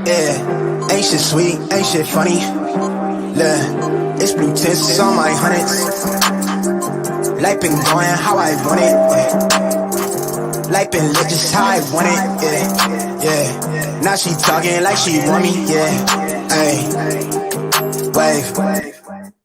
Yeah, ain't shit sweet, ain't shit funny. Look, it's blue tints on my hundreds. Life been going how I want it. Yeah. Life been lit just how I want it. Yeah. Now she talking like she want me. Yeah. Hey, wave.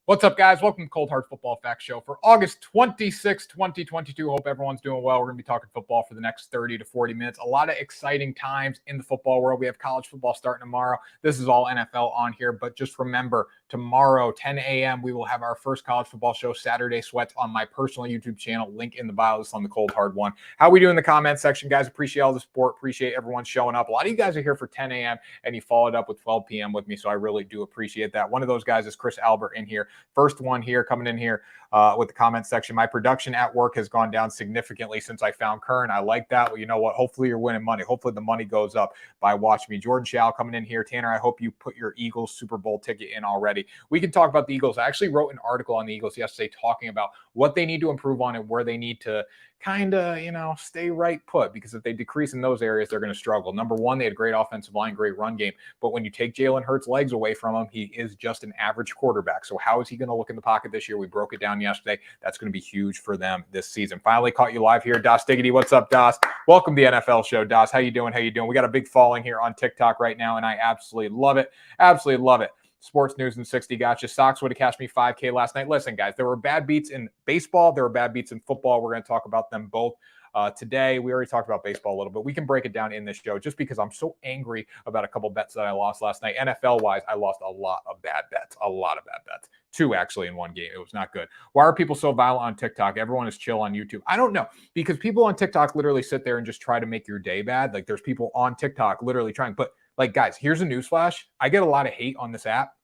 What's up, guys? Welcome to Cold Hard Football Facts Show for August 26, 2022. Hope everyone's doing well. We're going to be talking football for the next 30 to 40 minutes. A lot of exciting times in the football world. We have college football starting tomorrow. This is all NFL on here, but just remember, tomorrow, 10 a.m., we will have our first college football show, Saturday Sweats, on my personal YouTube channel. Link in the bio. This is on the Cold Hard one. How we do in the comment section, guys? Appreciate all the support. Appreciate everyone showing up. A lot of you guys are here for 10 a.m., and you followed up with 12 p.m. with me, so I really do appreciate that. One of those guys is Chris Albert in here. First one here, coming in here with the comment section. My production at work has gone down significantly since I found Kern. I like that. Well, you know what? Hopefully you're winning money. Hopefully the money goes up by watching me. Jordan Shao coming in here. Tanner, I hope you put your Eagles Super Bowl ticket in already. We can talk about the Eagles. I actually wrote an article on the Eagles yesterday talking about what they need to improve on and where they need to kind of, stay right put, because if they decrease in those areas, they're going to struggle. Number one, they had great offensive line, great run game, but when you take Jalen Hurts' legs away from him, he is just an average quarterback. So how is he going to look in the pocket this year? We broke it down yesterday. That's going to be huge for them this season. Finally caught you live here. Das Diggity, what's up, Das? Welcome to the NFL show, Das. How you doing? How you doing? We got a big following here on TikTok right now, and I absolutely love it. Absolutely love it. Sports News in 60 gotcha. Sox would have cashed me $5K last night. Listen, guys, there were bad beats in baseball. There were bad beats in football. We're going to talk about them both. Today, we already talked about baseball a little bit. We can break it down in this show just because I'm so angry about a couple bets that I lost last night. NFL-wise, I lost a lot of bad bets. Two, actually, in one game. It was not good. Why are people so violent on TikTok? Everyone is chill on YouTube. I don't know, because people on TikTok literally sit there and just try to make your day bad. Like, there's people on TikTok literally trying. But, like, guys, here's a newsflash. I get a lot of hate on this app,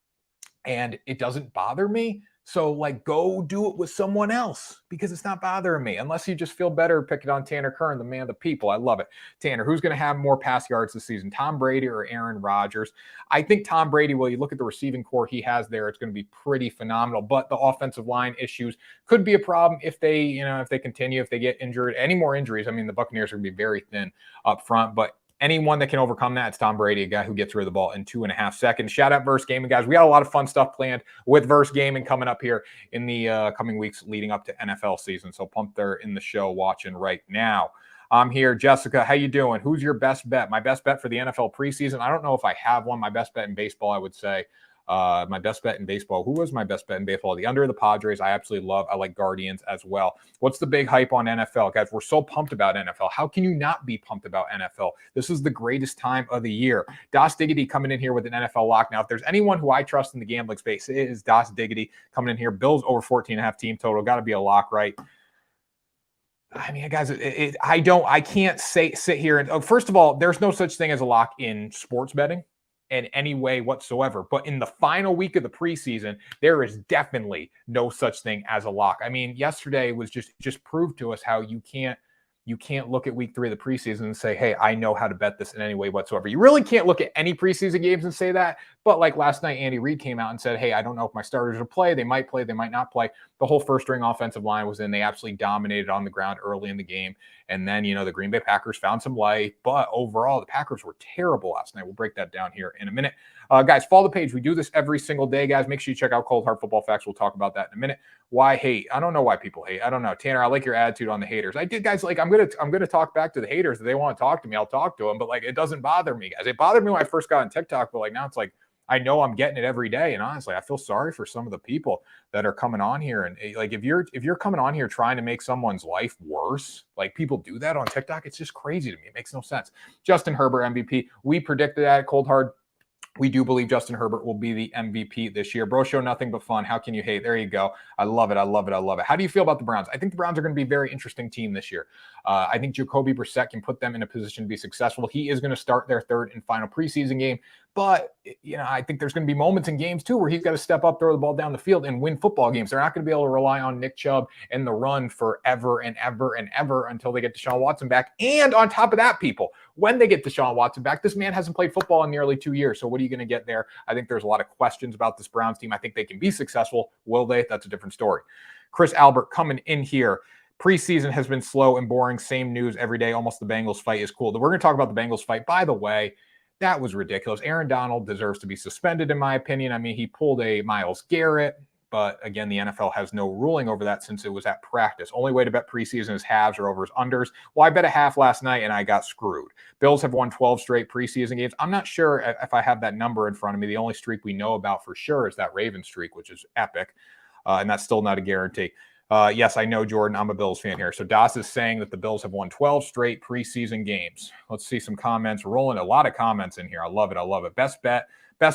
and it doesn't bother me. So, like, go do it with someone else, because it's not bothering me. Unless you just feel better, pick it on Tanner Kern, the man of the people. I love it. Tanner, who's going to have more pass yards this season, Tom Brady or Aaron Rodgers? I think Tom Brady, well, you look at the receiving core he has there, it's going to be pretty phenomenal. But the offensive line issues could be a problem if they, if they continue, if they get injured, any more injuries. I mean, the Buccaneers are going to be very thin up front, but anyone that can overcome that, it's Tom Brady, a guy who gets rid of the ball in 2.5 seconds. Shout out Verse Gaming, guys. We got a lot of fun stuff planned with Verse Gaming coming up here in the coming weeks leading up to NFL season. So pumped they're in the show watching right now. I'm here. Jessica, how you doing? Who's your best bet? My best bet for the NFL preseason? I don't know if I have one. My best bet in baseball, I would say. My best bet in baseball. Who was my best bet in baseball? The under of the Padres. I absolutely love. I like Guardians as well. What's the big hype on NFL? Guys, we're so pumped about NFL. How can you not be pumped about NFL? This is the greatest time of the year. Das Diggity coming in here with an NFL lock. Now, if there's anyone who I trust in the gambling space, it is Das Diggity coming in here. Bills over 14.5 team total. Got to be a lock, right? I mean, guys, I can't sit here and, first of all, there's no such thing as a lock in sports betting in any way whatsoever. But in the final week of the preseason, there is definitely no such thing as a lock. I mean, yesterday was just proved to us how you can't look at week 3 of the preseason and say, hey, I know how to bet this in any way whatsoever. You really can't look at any preseason games and say that. But like last night, Andy Reid came out and said, hey, I don't know if my starters will play. They might play. They might not play. The whole first-string offensive line was in. They absolutely dominated on the ground early in the game. And then, the Green Bay Packers found some light. But overall, the Packers were terrible last night. We'll break that down here in a minute. Guys, follow the page. We do this every single day, guys. Make sure you check out Cold Hard Football Facts. We'll talk about that in a minute. Why hate? I don't know why people hate. I don't know. Tanner, I like your attitude on the haters. I did, guys. Like, I'm gonna talk back to the haters. If they want to talk to me, I'll talk to them. But, like, it doesn't bother me, guys. It bothered me when I first got on TikTok, but, like, now it's like, I know I'm getting it every day. And honestly, I feel sorry for some of the people that are coming on here. And, like, if you're coming on here trying to make someone's life worse, like, people do that on TikTok, it's just crazy to me. It makes no sense. Justin Herbert MVP. We predicted that at Cold Hard. We do believe Justin Herbert will be the MVP this year. Bro show, nothing but fun. How can you hate? There you go. I love it. I love it. I love it. How do you feel about the Browns? I think the Browns are going to be a very interesting team this year. I think Jacoby Brissett can put them in a position to be successful. He is going to start their third and final preseason game. But, I think there's going to be moments in games, too, where he's got to step up, throw the ball down the field, and win football games. They're not going to be able to rely on Nick Chubb and the run forever and ever and ever until they get Deshaun Watson back. And on top of that, people, when they get Deshaun Watson back, this man hasn't played football in nearly 2 years. So what are you going to get there? I think there's a lot of questions about this Browns team. I think they can be successful. Will they? That's a different story. Chris Albert coming in here. Preseason has been slow and boring. Same news every day. Almost the Bengals fight is cool. We're going to talk about the Bengals fight. By the way, That was ridiculous. Aaron Donald deserves to be suspended, in my opinion. I mean, he pulled a Myles Garrett, but again, the NFL has no ruling over that since it was at practice. Only way to bet preseason is halves or overs unders. Well, I bet a half last night and I got screwed. Bills have won 12 straight preseason games. I'm not sure if I have that number in front of me. The only streak we know about for sure is that Ravens streak, which is epic. And that's still not a guarantee. Yes, I know, Jordan. I'm a Bills fan here. So Das is saying that the Bills have won 12 straight preseason games. Let's see some comments. Rolling a lot of comments in here. I love it. I love it. Best bet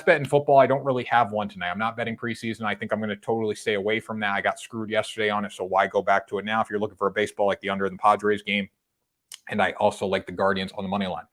in football. I don't really have one tonight. I'm not betting preseason. I think I'm going to totally stay away from that. I got screwed yesterday on it, so why go back to it now? If you're looking for a baseball, like the under in the Padres game, and I also like the Guardians on the money line.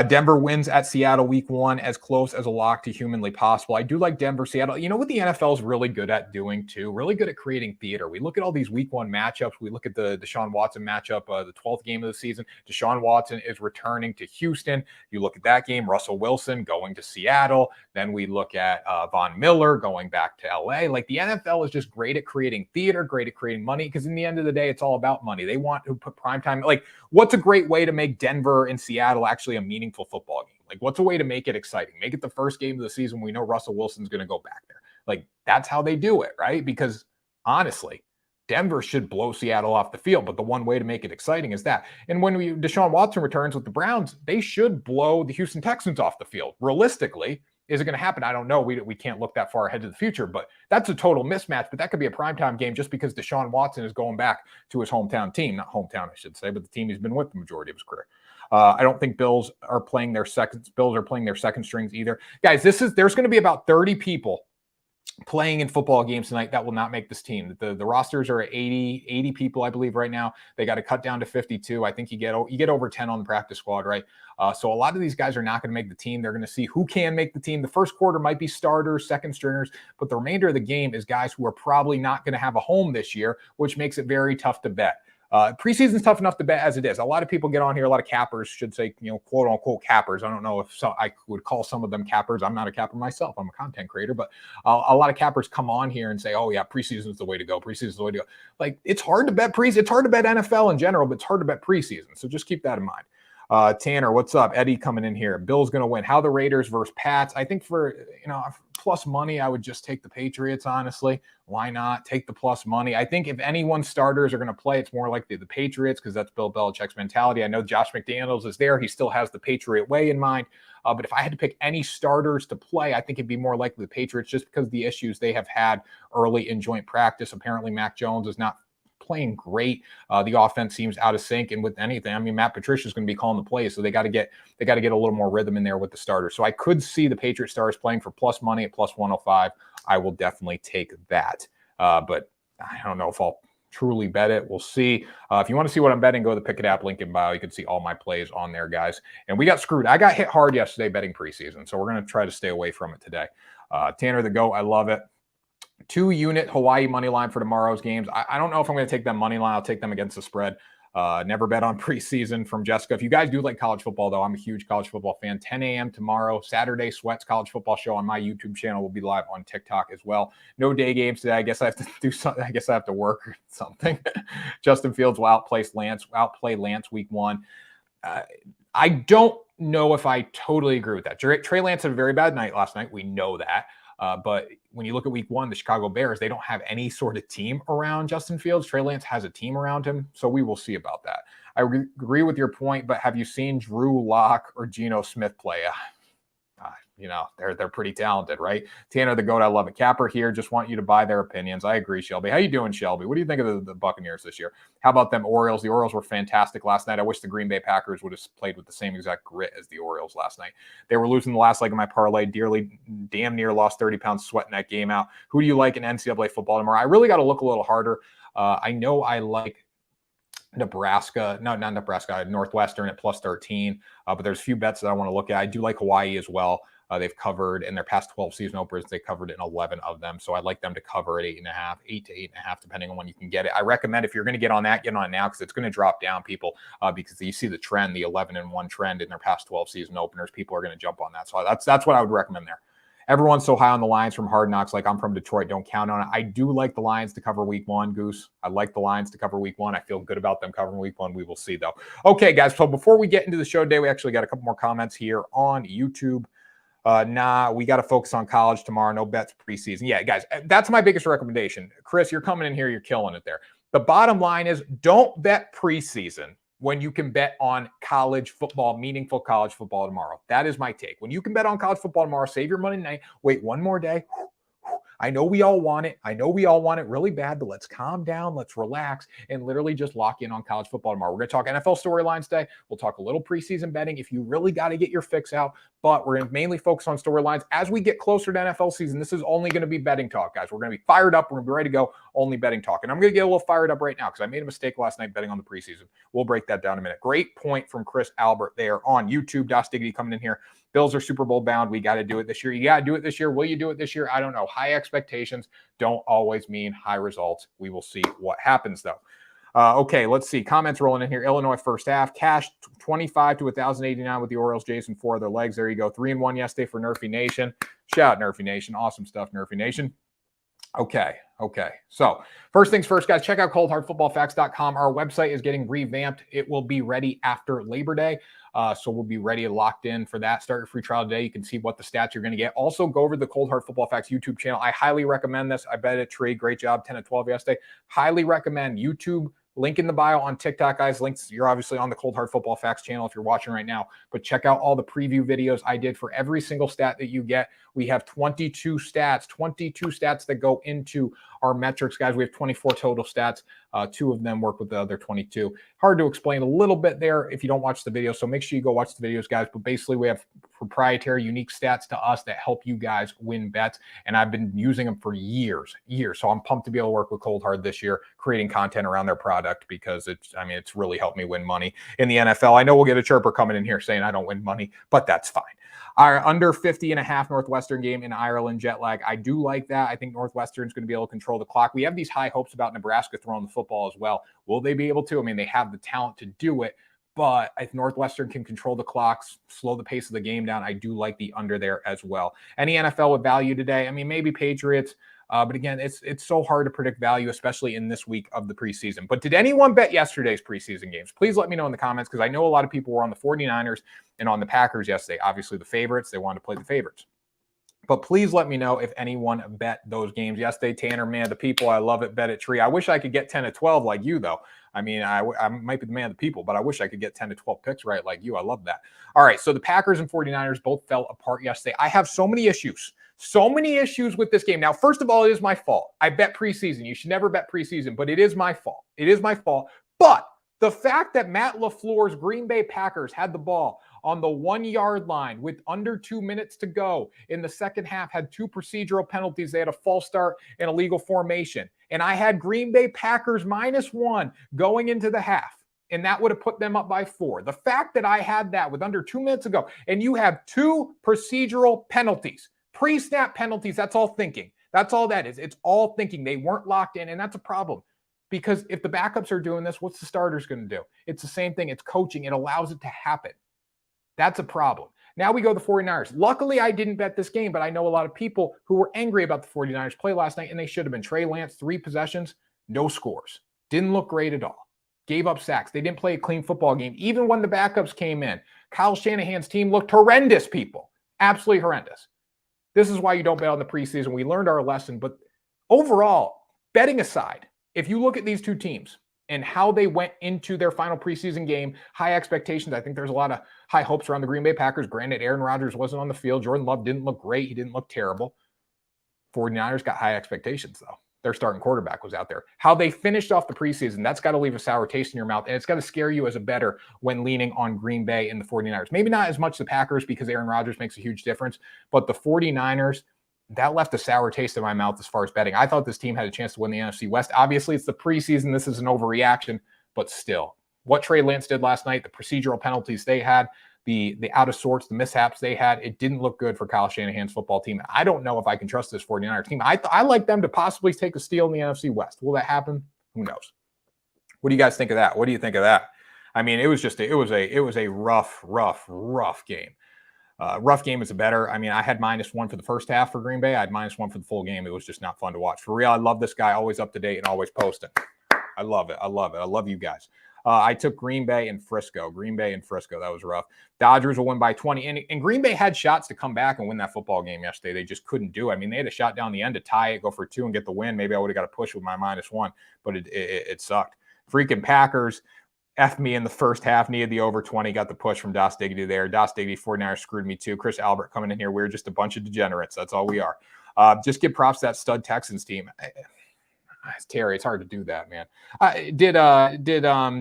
Denver wins at Seattle week 1, as close as a lock to humanly possible. I do like Denver, Seattle. You know what the NFL is really good at doing too? Really good at creating theater. We look at all these week 1 matchups. We look at the Deshaun Watson matchup, the 12th game of the season. Deshaun Watson is returning to Houston. You look at that game, Russell Wilson going to Seattle. Then we look at Von Miller going back to LA. Like, the NFL is just great at creating theater, great at creating money, because in the end of the day, it's all about money. They want to put primetime. Like, what's a great way to make Denver and Seattle actually a meaningful football game? Like, what's a way to make it exciting? Make it the first game of the season. We know Russell Wilson's going to go back there. Like, that's how they do it, right? Because honestly, Denver should blow Seattle off the field, but the one way to make it exciting is that. And when Deshaun Watson returns with the Browns, they should blow the Houston Texans off the field. Realistically, is it going to happen? I don't know. We can't look that far ahead to the future, but that's a total mismatch. But that could be a primetime game just because Deshaun Watson is going back to his hometown team. Not hometown, I should say, but the team he's been with the majority of his career. I don't think Bills are playing their second strings either. Guys, there's going to be about 30 people playing in football games tonight that will not make this team. The rosters are at 80 people, I believe, right now. They got to cut down to 52. I think you get over 10 on the practice squad, right? So a lot of these guys are not going to make the team. They're going to see who can make the team. The first quarter might be starters, second stringers, but the remainder of the game is guys who are probably not going to have a home this year, which makes it very tough to bet. Preseason's tough enough to bet as it is. A lot of people get on here, a lot of cappers should say, quote unquote cappers. I don't know if I would call some of them cappers. I'm not a capper myself. I'm a content creator, but a lot of cappers come on here and say, oh yeah, preseason's the way to go. Preseason's the way to go. Like, it's hard to bet preseason. It's hard to bet NFL in general, but it's hard to bet preseason. So just keep that in mind. Tanner, what's up? Eddie coming in here. Bill's going to win. How the Raiders versus Pats? I think for, plus money, I would just take the Patriots, honestly. Why not? Take the plus money. I think if anyone's starters are going to play, it's more likely the Patriots, because that's Bill Belichick's mentality. I know Josh McDaniels is there. He still has the Patriot way in mind. But if I had to pick any starters to play, I think it'd be more likely the Patriots, just because of the issues they have had early in joint practice. Apparently, Mac Jones is not playing great. The offense seems out of sync, and with anything, I mean, Matt Patricia is going to be calling the plays, so they got to get a little more rhythm in there with the starters. So I could see the Patriot stars playing for plus money at plus 105. I will definitely take that, but I don't know if I'll truly bet it. We'll see. If you want to see what I'm betting, go to the Pickett app, link in bio. You can see all my plays on there, guys. And we got screwed. I got hit hard yesterday betting preseason, so we're going to try to stay away from it today. Tanner the GOAT, I love it. 2-unit Hawaii money line for tomorrow's games. I don't know if I'm going to take them money line. I'll take them against the spread. Never bet on preseason from Jessica. If you guys do like college football, though, I'm a huge college football fan. 10 a.m. tomorrow, Saturday Sweats College Football Show on my YouTube channel will be live on TikTok as well. No day games today. I guess I have to do something. I guess I have to work or something. Justin Fields will outplay Lance week 1. I don't know if I totally agree with that. Trey Lance had a very bad night last night. We know that. But when you look at week 1, the Chicago Bears, they don't have any sort of team around Justin Fields. Trey Lance has a team around him, so we will see about that. I agree with your point, but have you seen Drew Lock or Geno Smith play? They're pretty talented, right? Tanner the GOAT, I love it. Capper here, just want you to buy their opinions. I agree, Shelby. How you doing, Shelby? What do you think of the Buccaneers this year? How about them Orioles? The Orioles were fantastic last night. I wish the Green Bay Packers would have played with the same exact grit as the Orioles last night. They were losing the last leg of my parlay. Damn near lost 30 pounds sweating that game out. Who do you like in NCAA football tomorrow? I really got to look a little harder. I know I like Nebraska, not Nebraska, Northwestern at plus 13. But there's a few bets that I want to look at. I do like Hawaii as well. They've covered in their past 12 season openers. They covered in 11 of them. So I'd like them to cover at 8.5, 8 to 8.5, depending on when you can get it. I recommend if you're going to get on that, get on it now, because it's going to drop down, people, because you see the trend, the 11-1 trend in their past 12 season openers. People are going to jump on that. So that's what I would recommend there. Everyone's so high on the Lions from Hard Knocks, like I'm from Detroit, don't count on it. I do like the Lions to cover week 1, Goose. I like the Lions to cover week 1. I feel good about them covering week 1. We will see, though. Okay, guys, so before we get into the show today, we actually got a couple more comments here on YouTube. We got to focus on college tomorrow. No bets preseason. Yeah, guys, that's my biggest recommendation. Chris, you're coming in here. You're killing it there. The bottom line is don't bet preseason when you can bet on college football, meaningful college football tomorrow. That is my take. When you can bet on college football tomorrow, save your money tonight. Wait one more day. I know we all want it. I know we all want it really bad, but let's calm down. Let's relax and literally just lock in on college football tomorrow. We're going to talk NFL storylines today. We'll talk a little preseason betting if you really got to get your fix out, but we're going to mainly focus on storylines as we get closer to NFL season. This is only going to be betting talk, guys. We're going to be fired up. We're going to be ready to go. Only betting talk. And I'm going to get a little fired up right now because I made a mistake last night betting on the preseason. We'll break that down in a minute. Great point from Chris Albert there on YouTube. Das Diggity coming in here. Bills are Super Bowl bound. We got to do it this year. You got to do it this year. Will you do it this year? I don't know. High expectations don't always mean high results. We will see what happens, though. Okay, let's see. Comments rolling in here. Illinois first half. Cash 25 to 1,089 with the Orioles. Jason, 4 other legs. There you go. 3-1 yesterday for Nerfy Nation. Shout out Nerfy Nation. Awesome stuff, Nerfy Nation. Okay. So first things first, guys, check out coldhardfootballfacts.com. Our website is getting revamped. It will be ready after Labor Day. So we'll be ready and locked in for that. Start your free trial today. You can see what the stats you're going to get. Also, go over to the Cold Hard Football Facts YouTube channel. I highly recommend this. I bet it, Trey. Great job. 10 of 12 yesterday. Highly recommend YouTube. Link in the bio on TikTok, guys. Links, you're obviously on the Cold Hard Football Facts channel if you're watching right now. But check out all the preview videos I did for every single stat that you get. We have 22 stats that go into our metrics, guys. We have 24 total stats. 2 of them work with the other 22. Hard to explain a little bit there if you don't watch the video. So make sure you go watch the videos, guys. But basically, we have proprietary, unique stats to us that help you guys win bets. And I've been using them for years. So I'm pumped to be able to work with Cold Hard this year, creating content around their product because it's really helped me win money in the NFL. I know we'll get a chirper coming in here saying I don't win money, but that's fine. Our under 50.5 Northwestern game in Ireland jet lag. I do like that. I think Northwestern's going to be able to control the clock. We have these high hopes about Nebraska throwing the football as well. Will they be able to? I mean, they have the talent to do it, but if Northwestern can control the clocks, slow the pace of the game down, I do like the under there as well. Any NFL with value today? I mean, maybe Patriots. But again, it's so hard to predict value, especially in this week of the preseason. But did anyone bet yesterday's preseason games? Please let me know in the comments because I know a lot of people were on the 49ers and on the Packers yesterday. Obviously, the favorites. They wanted to play the favorites. But please let me know if anyone bet those games yesterday. Tanner, man, the people, I love it. Bet at Tree. I wish I could get 10 to 12 like you, though. I mean, I might be the man of the people, but I wish I could get 10 to 12 picks right like you. I love that. All right, so the Packers and 49ers both fell apart yesterday. I have so many issues. So many issues with this game. Now, first of all, it is my fault. I bet preseason. You should never bet preseason, but it is my fault. It is my fault. But the fact that Matt LaFleur's Green Bay Packers had the ball on the 1-yard line with under 2 minutes to go in the second half, had 2 procedural penalties. They had a false start and illegal formation. And I had Green Bay Packers -1 going into the half. And that would have put them up by 4. The fact that I had that with under 2 minutes ago, and you have 2 procedural penalties, pre-snap penalties, that's all thinking. That's all that is. It's all thinking. They weren't locked in, and that's a problem. Because if the backups are doing this, what's the starters going to do? It's the same thing. It's coaching. It allows it to happen. That's a problem. Now we go to the 49ers. Luckily, I didn't bet this game, but I know a lot of people who were angry about the 49ers play last night, and they should have been. Trey Lance, 3 possessions, no scores. Didn't look great at all. Gave up sacks. They didn't play a clean football game, even when the backups came in. Kyle Shanahan's team looked horrendous, people. Absolutely horrendous. This is why you don't bet on the preseason. We learned our lesson, but overall, betting aside, if you look at these two teams and how they went into their final preseason game, high expectations. I think there's a lot of high hopes around the Green Bay Packers. Granted, Aaron Rodgers wasn't on the field. Jordan Love didn't look great. He didn't look terrible. 49ers got high expectations, though. Their starting quarterback was out there. How they finished off the preseason, that's got to leave a sour taste in your mouth, and it's got to scare you as a bettor when leaning on Green Bay and the 49ers. Maybe not as much the Packers because Aaron Rodgers makes a huge difference, but the 49ers, that left a sour taste in my mouth as far as betting. I thought this team had a chance to win the NFC West. Obviously, it's the preseason. This is an overreaction, but still. What Trey Lance did last night, the procedural penalties they had, the out of sorts, the mishaps they had, it didn't look good for Kyle Shanahan's football team. I don't know if I can trust this 49ers team. I like them to possibly take a steal in the NFC West. Will that happen? Who knows? What do you guys think of that? What do you think of that? I mean, it was a rough game. Rough game is a better. I mean, I had -1 for the first half for Green Bay. I had -1 for the full game. It was just not fun to watch. For real, I love this guy. Always up to date and always posting. I love it. I love it. I love you guys. I took Green Bay and Frisco. Green Bay and Frisco. That was rough. Dodgers will win by 20. And Green Bay had shots to come back and win that football game yesterday. They just couldn't do it. I mean, they had a shot down the end to tie it, go for 2, and get the win. Maybe I would have got a push with my -1, but it sucked. Freaking Packers. F me in the first half, needed the over 20, got the push from Das Diggity there. Das Diggity, 49ers screwed me too. Chris Albert coming in here. We're just a bunch of degenerates. That's all we are. Just give props to that stud Texans team. Terry, it's hard to do that, man. Did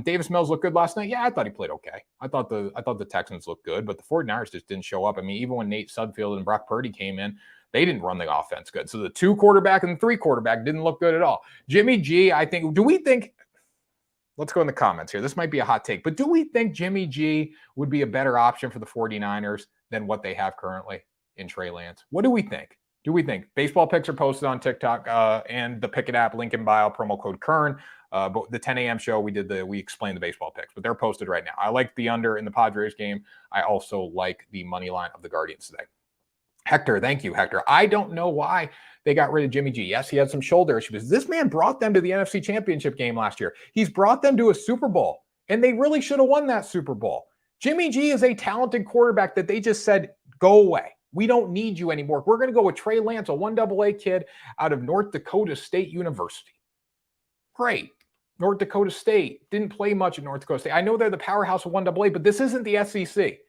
Davis Mills look good last night? Yeah, I thought he played okay. I thought the Texans looked good, but the 49ers just didn't show up. I mean, even when Nate Sudfeld and Brock Purdy came in, they didn't run the offense good. So the 2 quarterback and the 3 quarterback didn't look good at all. Jimmy G, I think, let's go in the comments here. This might be a hot take, but do we think Jimmy G would be a better option for the 49ers than what they have currently in Trey Lance? What do we think? Baseball picks are posted on TikTok and the Pickett app, link in bio, promo code Kern. But the 10 a.m. show, we explained the baseball picks, but they're posted right now. I like the under in the Padres game. I also like the money line of the Guardians today. Hector, thank you, Hector. I don't know why they got rid of Jimmy G. Yes, he had some shoulder issues. This man brought them to the NFC Championship game last year. He's brought them to a Super Bowl, and they really should have won that Super Bowl. Jimmy G is a talented quarterback that they just said, go away. We don't need you anymore. We're going to go with Trey Lance, a 1AA kid out of North Dakota State University. Great. North Dakota State didn't play much at North Dakota State. I know they're the powerhouse of 1AA, but this isn't the SEC.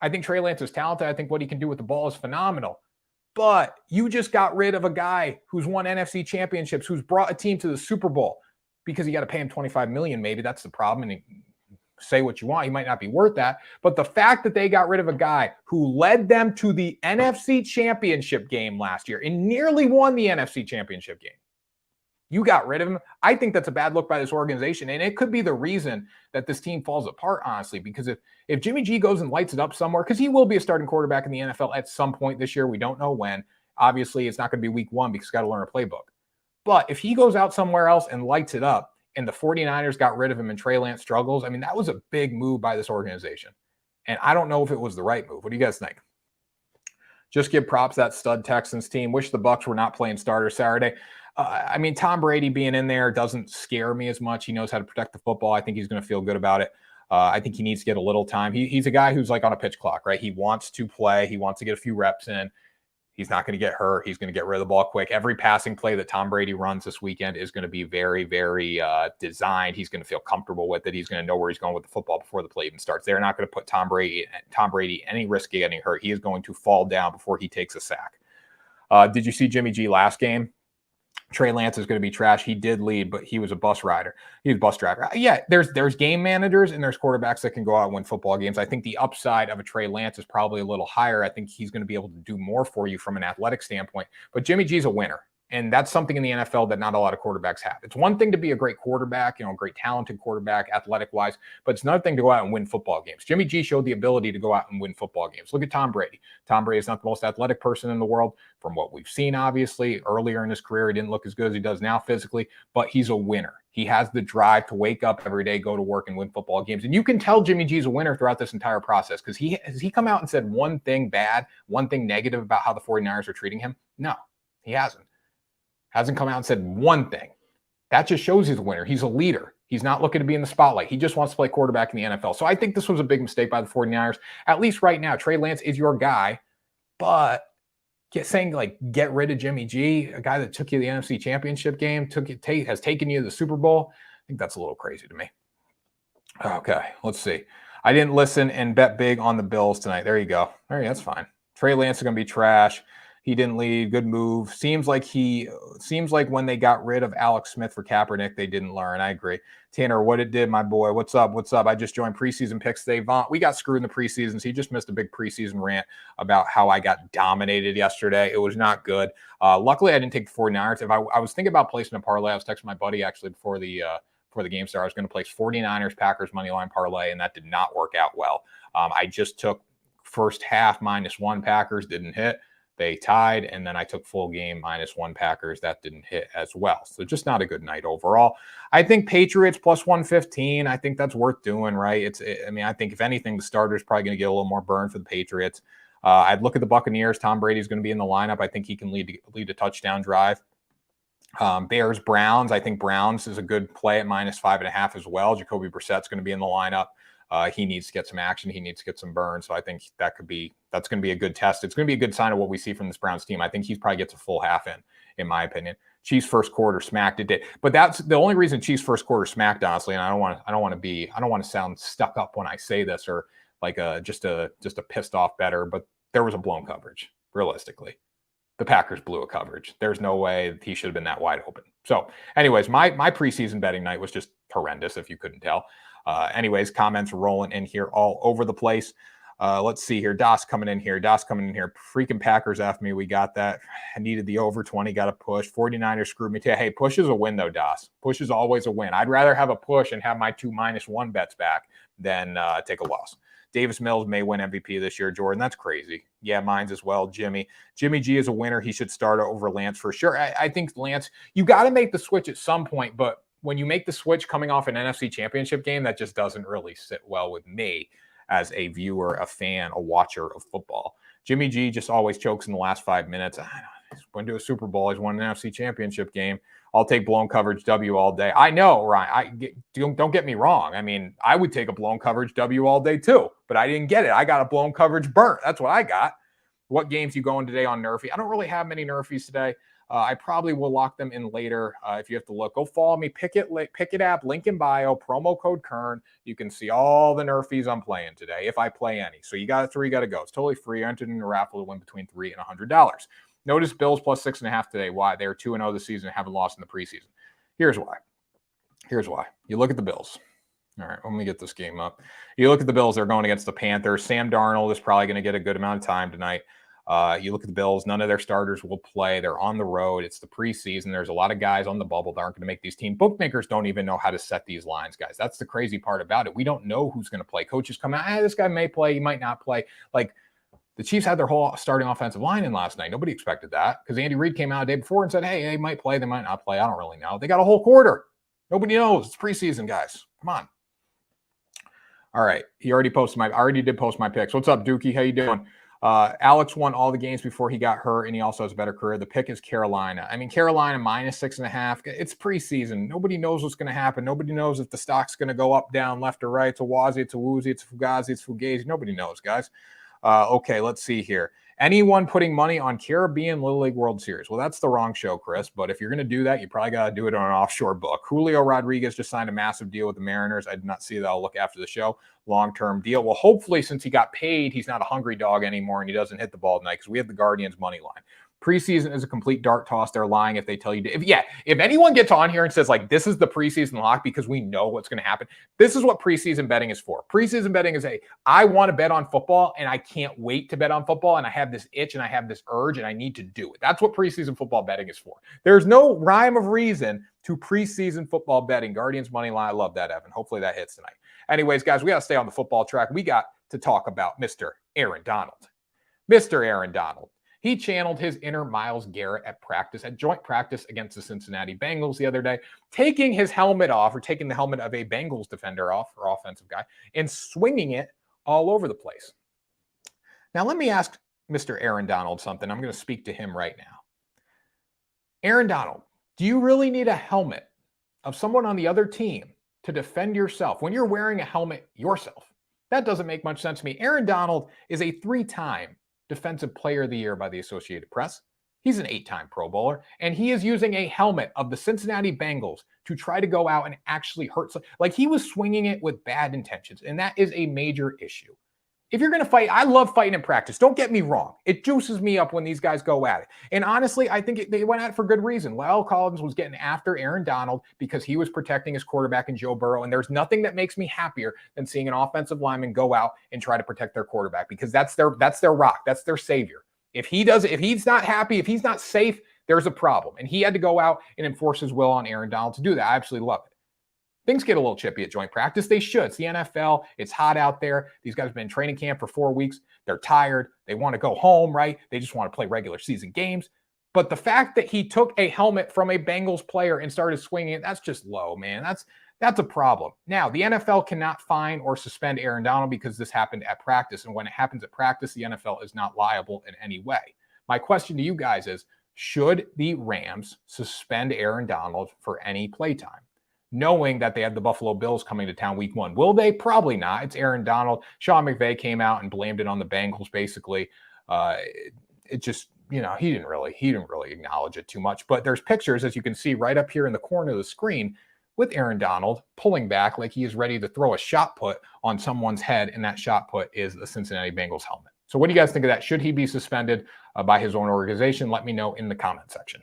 I think Trey Lance is talented. I think what he can do with the ball is phenomenal. But you just got rid of a guy who's won NFC championships, who's brought a team to the Super Bowl because you got to pay him $25 million. Maybe that's the problem. And say what you want, he might not be worth that. But the fact that they got rid of a guy who led them to the NFC championship game last year and nearly won the NFC championship game, you got rid of him. I think that's a bad look by this organization. And it could be the reason that this team falls apart, honestly, because if Jimmy G goes and lights it up somewhere, because he will be a starting quarterback in the NFL at some point this year, we don't know when. Obviously, it's not going to be week 1 because he's got to learn a playbook. But if he goes out somewhere else and lights it up and the 49ers got rid of him and Trey Lance struggles, I mean, that was a big move by this organization. And I don't know if it was the right move. What do you guys think? Just give props to that stud Texans team. Wish the Bucs were not playing starters Saturday. I mean, Tom Brady being in there doesn't scare me as much. He knows how to protect the football. I think he's going to feel good about it. I think he needs to get a little time. He's a guy who's like on a pitch clock, right? He wants to play. He wants to get a few reps in. He's not going to get hurt. He's going to get rid of the ball quick. Every passing play that Tom Brady runs this weekend is going to be very, very designed. He's going to feel comfortable with it. He's going to know where he's going with the football before the play even starts. They're not going to put Tom Brady any risk of getting hurt. He is going to fall down before he takes a sack. Did you see Jimmy G last game? Trey Lance is going to be trash. He did lead, but he was a bus rider. He was a bus driver. Yeah, there's game managers and there's quarterbacks that can go out and win football games. I think the upside of a Trey Lance is probably a little higher. I think he's going to be able to do more for you from an athletic standpoint. But Jimmy G's a winner. And that's something in the NFL that not a lot of quarterbacks have. It's one thing to be a great quarterback, a great talented quarterback, athletic-wise, but it's another thing to go out and win football games. Jimmy G showed the ability to go out and win football games. Look at Tom Brady. Tom Brady is not the most athletic person in the world. From what we've seen, obviously, earlier in his career, he didn't look as good as he does now physically, but he's a winner. He has the drive to wake up every day, go to work, and win football games. And you can tell Jimmy G's a winner throughout this entire process because has he come out and said one thing bad, one thing negative about how the 49ers are treating him? No, he hasn't. Hasn't come out and said one thing. That just shows he's a winner. He's a leader. He's not looking to be in the spotlight. He just wants to play quarterback in the NFL. So I think this was a big mistake by the 49ers. At least right now, Trey Lance is your guy. But get rid of Jimmy G, a guy that took you to the NFC Championship game, has taken you to the Super Bowl. I think that's a little crazy to me. Okay, let's see. I didn't listen and bet big on the Bills tonight. There you go. All right, that's fine. Trey Lance is going to be trash. He didn't lead. Good move. Seems like when they got rid of Alex Smith for Kaepernick, they didn't learn. I agree. Tanner, what it did, my boy. What's up? I just joined preseason picks today. Vaughn, we got screwed in the preseason. So he just missed a big preseason rant about how I got dominated yesterday. It was not good. Luckily, I didn't take the 49ers. If I was thinking about placing a parlay, I was texting my buddy actually before the game started. I was going to place 49ers Packers money line parlay, and that did not work out well. I just took first half -1 Packers, didn't hit. They tied, and then I took full game -1 Packers. That didn't hit as well. So just not a good night overall. I think Patriots +115. I think that's worth doing, right? I think if anything, the starter's probably going to get a little more burn for the Patriots. I'd look at the Buccaneers. Tom Brady's going to be in the lineup. I think he can lead a touchdown drive. Bears, Browns. I think Browns is a good play at -5.5 as well. Jacoby Brissett's going to be in the lineup. He needs to get some action. He needs to get some burn. So I think that's going to be a good test. It's going to be a good sign of what we see from this Browns team. I think he probably gets a full half in my opinion. Chiefs first quarter smacked it. But that's the only reason Chiefs first quarter smacked, honestly. And I don't want to sound stuck up when I say this or like just a pissed off better, but there was a blown coverage, realistically. The Packers blew a coverage. There's no way he should have been that wide open. So anyways, my preseason betting night was just horrendous, if you couldn't tell. Anyways, comments rolling in here all over the place. Let's see here. Das coming in here. Freaking Packers F me. We got that. I needed the over 20. Got a push. 49ers screwed me too. Hey, push is a win though, Das. Push is always a win. I'd rather have a push and have my 2 -1 bets back than take a loss. Davis Mills may win MVP this year, Jordan. That's crazy. Yeah, mine's as well. Jimmy G is a winner. He should start over Lance for sure. I think Lance, you got to make the switch at some point, but when you make the switch coming off an NFC championship game, that just doesn't really sit well with me as a viewer, a fan, a watcher of football. Jimmy G just always chokes in the last 5 minutes. He's went to a Super Bowl. He's won an NFC championship game. I'll take blown coverage W all day. I know, Ryan. Don't get me wrong. I mean, I would take a blown coverage W all day too, but I didn't get it. I got a blown coverage burnt. That's what I got. What games you going today on Nerfy? I don't really have many Nerfies today. I probably will lock them in later. If you have to look, go follow me. Pick it app, link in bio, promo code Kern. You can see all the Nerfies I'm playing today, if I play any. So you got 3, got to go. It's totally free. I entered in a raffle to win between $3 and $100. Notice Bills plus 6.5 today. Why? They're 2-0 this season and haven't lost in the preseason. Here's why. You look at the Bills. All right, let me get this game up. You look at the Bills. They're going against the Panthers. Sam Darnold is probably going to get a good amount of time tonight. You look at the Bills. None of their starters will play. They're on the road. It's the preseason. There's a lot of guys on the bubble that aren't going to make these teams. Bookmakers don't even know how to set these lines, guys. That's the crazy part about it. We don't know who's going to play. Coaches come out, this guy may play. He might not play. Like, the Chiefs had their whole starting offensive line in last night. Nobody expected that because Andy Reid came out the day before and said, hey, they might play, they might not play. I don't really know. They got a whole quarter. Nobody knows. It's preseason, guys. Come on. All right. I already did post my picks. What's up, Dookie? How you doing? Alex won all the games before he got hurt, and he also has a better career. The pick is Carolina. I mean, Carolina -6.5. It's preseason. Nobody knows what's going to happen. Nobody knows if the stock's going to go up, down, left, or right. It's a Wazi, it's a Woozy, it's a Fugazi, it's Fugazi. Nobody knows, guys. Okay, let's see here. Anyone putting money on Caribbean Little League World Series? Well, that's the wrong show, Chris. But if you're going to do that, you probably got to do it on an offshore book. Julio Rodriguez just signed a massive deal with the Mariners. I did not see that. I'll look after the show. Long-term deal. Well, hopefully, since he got paid, he's not a hungry dog anymore and he doesn't hit the ball tonight because we have the Guardians money line. Preseason is a complete dart toss. They're lying if they tell you to. If anyone gets on here and says, like, this is the preseason lock because we know what's going to happen, this is what preseason betting is for. Preseason betting is I want to bet on football and I can't wait to bet on football and I have this itch and I have this urge and I need to do it. That's what preseason football betting is for. There's no rhyme of reason to preseason football betting. Guardians money line. I love that, Evan. Hopefully that hits tonight. Anyways, guys, we got to stay on the football track. We got to talk about Mr. Aaron Donald. Mr. Aaron Donald. He channeled his inner Myles Garrett at joint practice against the Cincinnati Bengals the other day, taking his helmet off or taking the helmet of a Bengals defender off or offensive guy and swinging it all over the place. Now, let me ask Mr. Aaron Donald something. I'm going to speak to him right now. Aaron Donald, do you really need a helmet of someone on the other team to defend yourself when you're wearing a helmet yourself? That doesn't make much sense to me. Aaron Donald is a 3-time Defensive Player of the Year by the Associated Press. He's an 8-time Pro Bowler, and he is using a helmet of the Cincinnati Bengals to try to go out and actually hurt. Like, he was swinging it with bad intentions, and that is a major issue. If you're going to fight, I love fighting in practice. Don't get me wrong. It juices me up when these guys go at it. And honestly, I think they went at it for good reason. Lyle Collins was getting after Aaron Donald because he was protecting his quarterback in Joe Burrow. And there's nothing that makes me happier than seeing an offensive lineman go out and try to protect their quarterback because that's their rock. That's their savior. If he's not happy, if he's not safe, there's a problem. And he had to go out and enforce his will on Aaron Donald to do that. I absolutely love it. Things get a little chippy at joint practice. They should. It's the NFL. It's hot out there. These guys have been in training camp for 4 weeks. They're tired. They want to go home, right? They just want to play regular season games. But the fact that he took a helmet from a Bengals player and started swinging it, that's just low, man. That's a problem. Now, the NFL cannot fine or suspend Aaron Donald because this happened at practice. And when it happens at practice, the NFL is not liable in any way. My question to you guys is, should the Rams suspend Aaron Donald for any playtime, knowing that they have the Buffalo Bills coming to town week 1? Will they? Probably not. It's Aaron Donald. Sean McVay came out and blamed it on the Bengals, basically. It just, he didn't really acknowledge it too much. But there's pictures, as you can see right up here in the corner of the screen, with Aaron Donald pulling back like he is ready to throw a shot put on someone's head, and that shot put is the Cincinnati Bengals helmet. So what do you guys think of that? Should he be suspended by his own organization? Let me know in the comment section.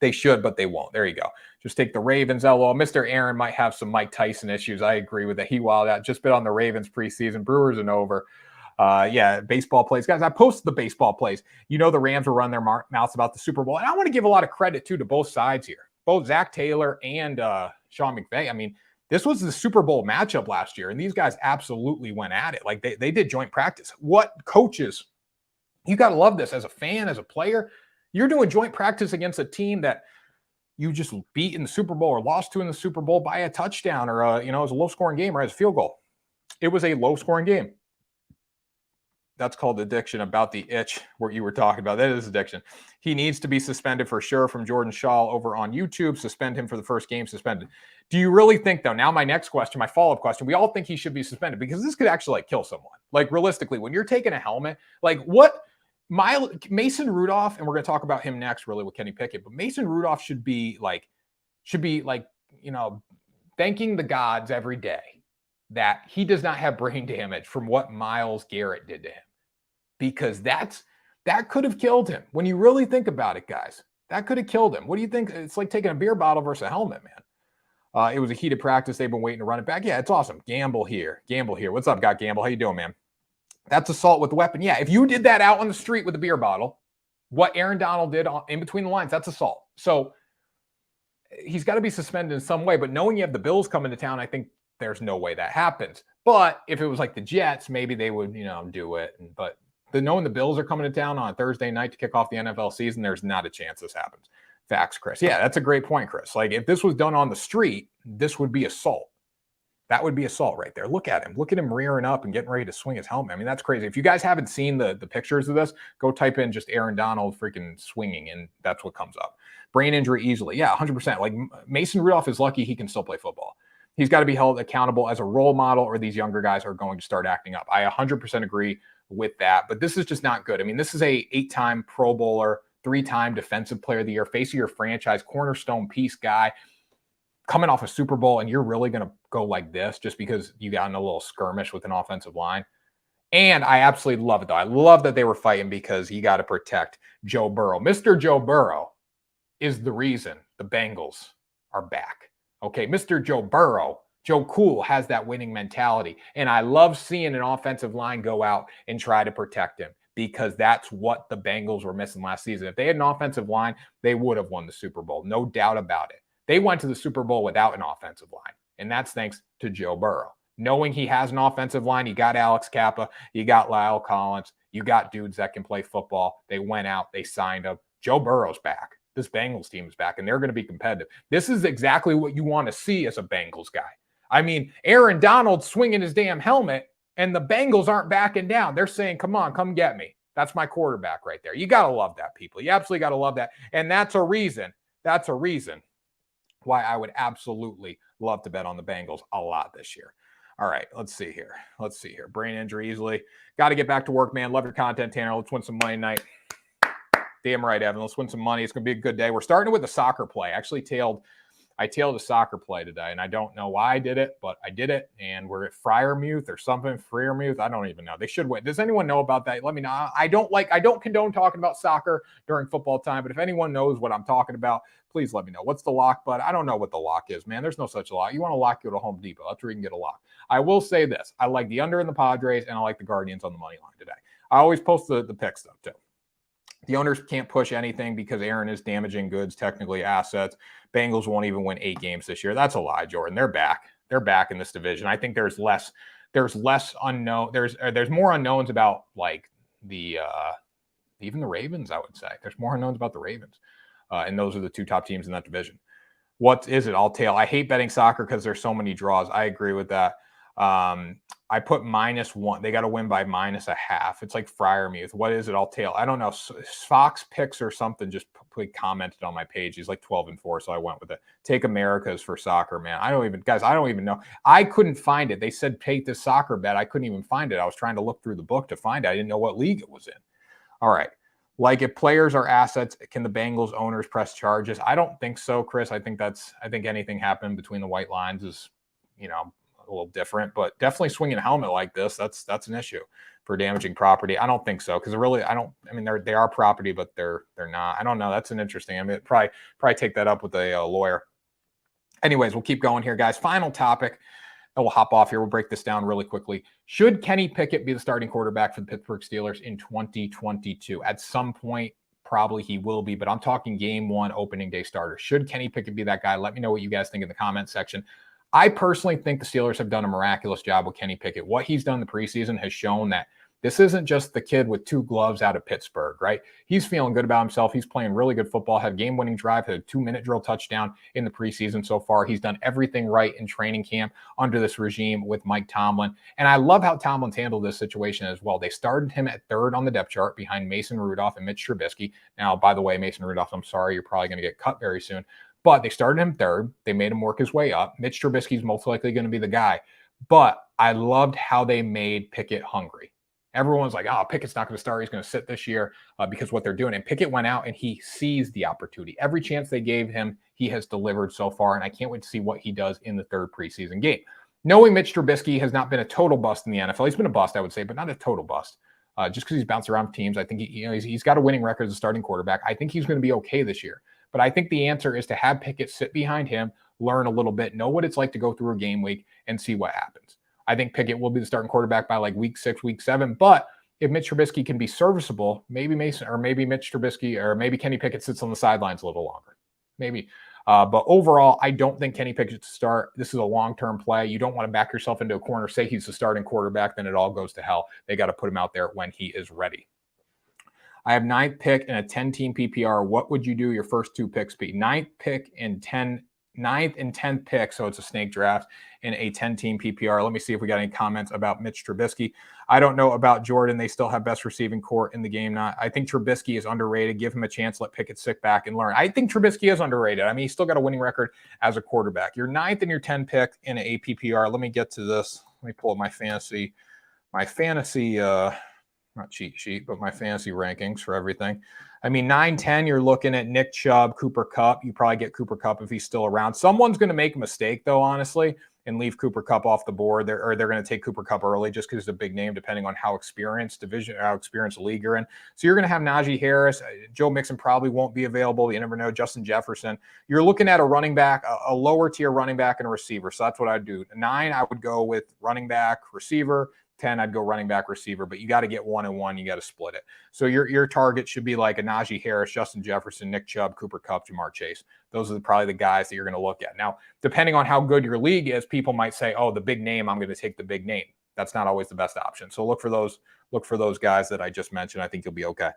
They should, but they won't. There you go. Just take the Ravens. LOL. Mr. Aaron might have some Mike Tyson issues. I agree with that. He wilded out. Just bit on the Ravens preseason. Brewers and over. Yeah, baseball plays. Guys, I posted the baseball plays. The Rams will run their mouths about the Super Bowl. And I want to give a lot of credit, too, to both sides here. Both Zach Taylor and Sean McVay. I mean, this was the Super Bowl matchup last year, and these guys absolutely went at it. Like, they did joint practice. What coaches? You got to love this as a fan, as a player. You're doing joint practice against a team that you just beat in the Super Bowl or lost to in the Super Bowl by a touchdown or, it was a low-scoring game or as a field goal. It was a low-scoring game. That's called addiction, about the itch what you were talking about. That is addiction. He needs to be suspended for sure from Jordan Shaw over on YouTube. Suspend him for the first game, suspended. Do you really think, though, now my next question, my follow-up question, we all think he should be suspended because this could actually kill someone. Like, realistically, when you're taking a helmet, like what Mason Rudolph, and we're going to talk about him next really with Kenny Pickett, but Mason Rudolph should be like, thanking the gods every day that he does not have brain damage from what Myles Garrett did to him. Because that could have killed him. When you really think about it, guys, that could have killed him. What do you think? It's like taking a beer bottle versus a helmet, man. It was a heated practice. They've been waiting to run it back. Yeah, it's awesome. Gamble here. What's up, God Gamble? How you doing, man? That's assault with a weapon. Yeah, if you did that out on the street with a beer bottle, what Aaron Donald did in between the lines, that's assault. So he's got to be suspended in some way. But knowing you have the Bills coming to town, I think there's no way that happens. But if it was like the Jets, maybe they would, do it. But knowing the Bills are coming to town on a Thursday night to kick off the NFL season, there's not a chance this happens. Facts, Chris. Yeah, that's a great point, Chris. Like, if this was done on the street, this would be assault. That would be assault right there. Look at him. Look at him rearing up and getting ready to swing his helmet. I mean, that's crazy. If you guys haven't seen the pictures of this, go type in just Aaron Donald freaking swinging, and that's what comes up. Brain injury easily. Yeah, 100%. Like, Mason Rudolph is lucky he can still play football. He's got to be held accountable as a role model, or these younger guys are going to start acting up. I 100% agree with that, but this is just not good. I mean, this is a 8-time Pro Bowler, 3-time Defensive Player of the Year, face of your franchise, cornerstone piece guy, coming off a Super Bowl, and you're really going to go like this just because you got in a little skirmish with an offensive line. And I absolutely love it, though. I love that they were fighting because you got to protect Joe Burrow. Mr. Joe Burrow is the reason the Bengals are back. Okay, Mr. Joe Burrow, Joe Cool, has that winning mentality. And I love seeing an offensive line go out and try to protect him because that's what the Bengals were missing last season. If they had an offensive line, they would have won the Super Bowl. No doubt about it. They went to the Super Bowl without an offensive line, and that's thanks to Joe Burrow. Knowing he has an offensive line, you got Alex Kappa, you got Lyle Collins, you got dudes that can play football. They went out, they signed up. Joe Burrow's back. This Bengals team is back, and they're going to be competitive. This is exactly what you want to see as a Bengals guy. I mean, Aaron Donald swinging his damn helmet, and the Bengals aren't backing down. They're saying, come on, come get me. That's my quarterback right there. You got to love that, people. You absolutely got to love that. And that's a reason why I would absolutely love to bet on the Bengals a lot this year. All right, let's see here. Brain injury easily. Got to get back to work, man. Love your content, Tanner. Let's win some money tonight. Damn right, Evan. Let's win some money. It's going to be a good day. We're starting with a soccer play. I tailed a soccer play today, and I don't know why I did it, but I did it, and we're at Freiermuth or something. Freiermuth, I don't even know. They should win. Does anyone know about that? Let me know. I don't condone talking about soccer during football time, but if anyone knows what I'm talking about, please let me know. What's the lock, bud? I don't know what the lock is, man. There's no such lock. You want a lock, go to Home Depot. That's where you can get a lock. I will say this. I like the under in the Padres, and I like the Guardians on the money line today. I always post the picks, though, too. The owners can't push anything because Aaron is damaging goods, technically assets. Bengals won't even win 8 games this year. That's a lie, Jordan. They're back. They're back in this division. I think there's less unknown. There's more unknowns about like the even the Ravens, I would say. There's more unknowns about the Ravens. And those are the 2 top teams in that division. What is it? All tail. I hate betting soccer because there's so many draws. I agree with that. I put -1. They got to win by -0.5. It's like Friarmuth. What is it? All tail. I don't know. Fox Picks or something just commented on my page. He's like 12-4, so I went with it. Take Americas for soccer, man. I don't even know. I couldn't find it. They said take this soccer bet. I couldn't even find it. I was trying to look through the book to find it. I didn't know what league it was in. All right. Like if players are assets, can the Bengals owners press charges? I don't think so, Chris. I think anything happened between the white lines is, a little different, but definitely swinging a helmet like this, that's an issue for damaging property. I don't think so because they are property, but they're not. I don't know. That's an interesting. Probably take that up with a lawyer. Anyways, we'll keep going here, guys. Final topic. And we'll hop off here. We'll break this down really quickly. Should Kenny Pickett be the starting quarterback for the Pittsburgh Steelers in 2022? At some point, probably he will be, but I'm talking game 1 opening day starter. Should Kenny Pickett be that guy? Let me know what you guys think in the comment section. I personally think the Steelers have done a miraculous job with Kenny Pickett. What he's done in the preseason has shown that this isn't just the kid with 2 gloves out of Pittsburgh, right? He's feeling good about himself. He's playing really good football, had a game-winning drive, had a 2-minute drill touchdown in the preseason so far. He's done everything right in training camp under this regime with Mike Tomlin. And I love how Tomlin's handled this situation as well. They started him at 3rd on the depth chart behind Mason Rudolph and Mitch Trubisky. Now, by the way, Mason Rudolph, I'm sorry, you're probably going to get cut very soon. But they started him 3rd. They made him work his way up. Mitch Trubisky's most likely going to be the guy. But I loved how they made Pickett hungry. Everyone's like, oh, Pickett's not going to start. He's going to sit this year because what they're doing. And Pickett went out and he seized the opportunity. Every chance they gave him, he has delivered so far. And I can't wait to see what he does in the 3rd preseason game. Knowing Mitch Trubisky has not been a total bust in the NFL. He's been a bust, I would say, but not a total bust. Just because he's bounced around teams. I think he's got a winning record as a starting quarterback. I think he's going to be okay this year. But I think the answer is to have Pickett sit behind him, learn a little bit, know what it's like to go through a game week, and see what happens. I think Pickett will be the starting quarterback by like week 6, week 7. But if Mitch Trubisky can be serviceable, maybe Mitch Trubisky or maybe Kenny Pickett sits on the sidelines a little longer. Maybe. But overall, I don't think Kenny Pickett to start. This is a long-term play. You don't want to back yourself into a corner, say he's the starting quarterback, then it all goes to hell. They got to put him out there when he is ready. I have 9th pick in a 10-team PPR. What would you do your first 2 picks be? 9th pick and 9th and 10th pick, so it's a snake draft in a 10-team PPR. Let me see if we got any comments about Mitch Trubisky. I don't know about Jordan. They still have best receiving core in the game. I think Trubisky is underrated. Give him a chance. Let Pickett sit back and learn. I think Trubisky is underrated. I mean, he's still got a winning record as a quarterback. Your 9th and your 10th pick in a PPR. Let me get to this. Let me pull up my fantasy not cheat sheet, but my fantasy rankings for everything. I mean, 9-10, you're looking at Nick Chubb, Cooper Kupp. You probably get Cooper Kupp if he's still around. Someone's going to make a mistake, though, honestly, and leave Cooper Kupp off the board. They're going to take Cooper Kupp early just because it's a big name, depending on how experienced league you're in. So you're going to have Najee Harris. Joe Mixon probably won't be available. You never know. Justin Jefferson. You're looking at a running back, a lower tier running back and a receiver. So that's what I'd do. 9, I would go with running back, receiver. 10, I'd go running back, receiver, but you got to get 1 and 1. You got to split it. So your target should be like a Najee Harris, Justin Jefferson, Nick Chubb, Cooper Kupp, Jamar Chase. Those are probably the guys that you're going to look at. Now, depending on how good your league is, people might say, oh, the big name, I'm going to take the big name. That's not always the best option. So look for those guys that I just mentioned. I think you'll be okay.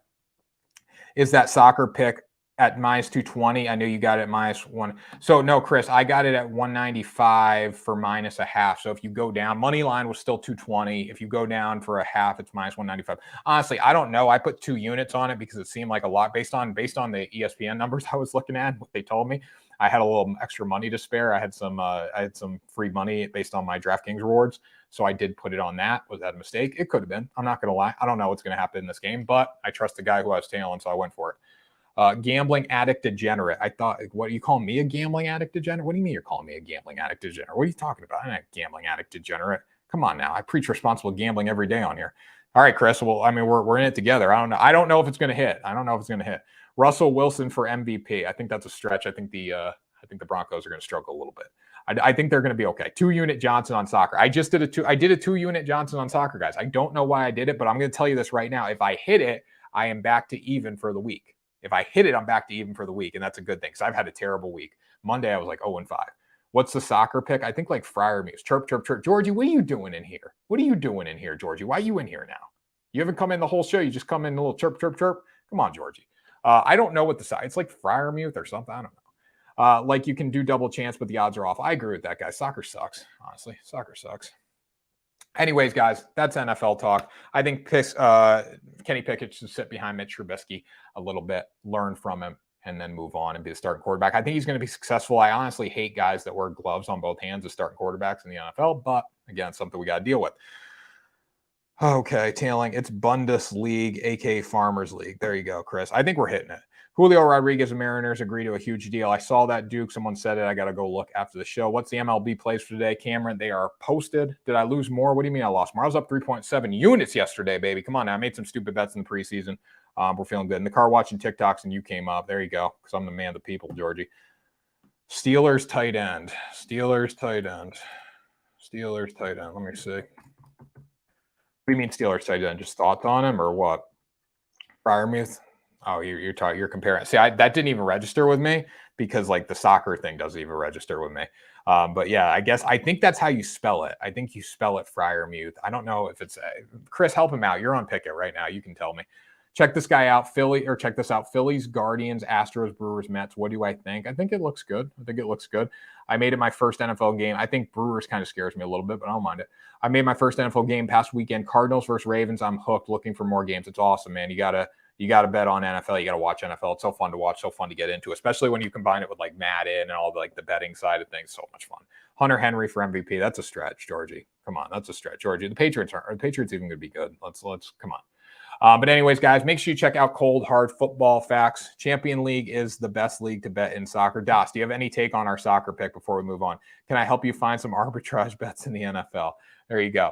Is that soccer pick at -220? I know you got it at -1. So no, Chris, I got it at 195 for -0.5. So if you go down, money line was still 220. If you go down for a half, it's -195. Honestly, I don't know. I put 2 units on it because it seemed like a lot based on the ESPN numbers I was looking at, what they told me. I had a little extra money to spare. I had some free money based on my DraftKings rewards. So I did put it on that. Was that a mistake? It could have been. I'm not going to lie. I don't know what's going to happen in this game, but I trust the guy who I was tailing, so I went for it. Gambling addict degenerate. I thought, what are you calling me, a gambling addict degenerate? What do you mean you're calling me a gambling addict degenerate? What are you talking about? I'm not a gambling addict degenerate. Come on now. I preach responsible gambling every day on here. All right, Chris. Well, I mean, we're in it together. I don't know if it's going to hit. Russell Wilson for MVP. I think that's a stretch. I think the Broncos are going to struggle a little bit. I think they're going to be okay. 2-unit Johnson on soccer. I did a 2-unit Johnson on soccer, guys. I don't know why I did it, but I'm going to tell you this right now. If I hit it, I am back to even for the week. If I hit it, I'm back to even for the week, and that's a good thing because I've had a terrible week. Monday, I was like 0-5. What's the soccer pick? I think like Friarmuth. Chirp, chirp, chirp. Georgie, what are you doing in here? What are you doing in here, Georgie? Why are you in here now? You haven't come in the whole show. You just come in a little chirp, chirp, chirp. Come on, Georgie. I don't know what the side. It's like Friarmuth or something. I don't know. Like you can do double chance, but the odds are off. I agree with that, guys. Soccer sucks. Honestly, soccer sucks. Anyways, guys, that's NFL talk. I think Kenny Pickett should sit behind Mitch Trubisky a little bit, learn from him, and then move on and be the starting quarterback. I think he's going to be successful. I honestly hate guys that wear gloves on both hands as starting quarterbacks in the NFL, but again, something we got to deal with. Okay, tailing. It's Bundes League, aka Farmers League. There you go, Chris. I think we're hitting it. Julio Rodriguez and Mariners agree to a huge deal. I saw that, Duke. Someone said it. I got to go look after the show. What's the MLB plays for today, Cameron? They are posted. Did I lose more? What do you mean I lost more? I was up 3.7 units yesterday, baby. Come on now. I made some stupid bets in the preseason. We're feeling good. In the car watching TikToks, and you came up. There you go, because I'm the man of the people, Georgie. Steelers tight end. Steelers tight end. Steelers tight end. Let me see. What do you mean Steelers tight end? Just thoughts on him or what? Freiermuth? Oh, you're comparing. See, that didn't even register with me because like the soccer thing doesn't even register with me. But yeah, I think that's how you spell it. I think you spell it Freiermuth. I don't know if it's Chris. Help him out. You're on Pickett right now. You can tell me. Check this guy out. Check this out. Phillies, Guardians, Astros, Brewers, Mets. What do I think? I think it looks good. I made it my first NFL game. I think Brewers kind of scares me a little bit, but I don't mind it. I made my first NFL game past weekend. Cardinals versus Ravens. I'm hooked. Looking for more games. It's awesome, man. You gotta bet on NFL. You gotta watch NFL. It's so fun to watch, so fun to get into, especially when you combine it with like Madden and all the betting side of things. So much fun. Hunter Henry for MVP. That's a stretch, Georgie. Come on, that's a stretch, Georgie. The Patriots even gonna be good. Let's come on. But anyways, guys, make sure you check out Cold Hard Football Facts. Champion League is the best league to bet in soccer. Das, do you have any take on our soccer pick before we move on? Can I help you find some arbitrage bets in the NFL? There you go.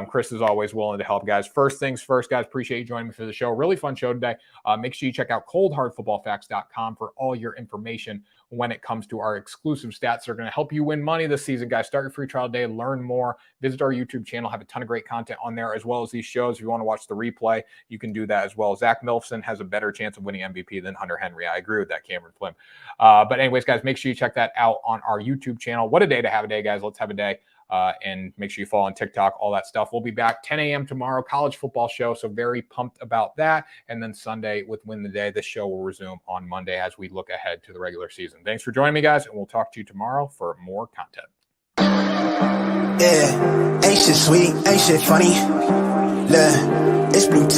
Chris is always willing to help, guys. First things first, guys, appreciate you joining me for the show. Really fun show today. Make sure you check out coldhardfootballfacts.com for all your information when it comes to our exclusive stats that are going to help you win money this season, guys. Start your free trial day, learn more, visit our YouTube channel, have a ton of great content on there, as well as these shows. If you want to watch the replay, you can do that as well. Zach Milfson has a better chance of winning MVP than Hunter Henry. I agree with that, Cameron Flynn. But anyways, guys, make sure you check that out on our YouTube channel. What a day to have a day, guys. Let's have a day. And make sure you follow on TikTok, all that stuff. We'll be back 10 a.m. tomorrow, college football show. So very pumped about that. And then Sunday with Win the Day, this show will resume on Monday as we look ahead to the regular season. Thanks for joining me, guys. And we'll talk to you tomorrow for more content. Yeah, ain't shit sweet, ain't shit funny. Look, it's blue 10.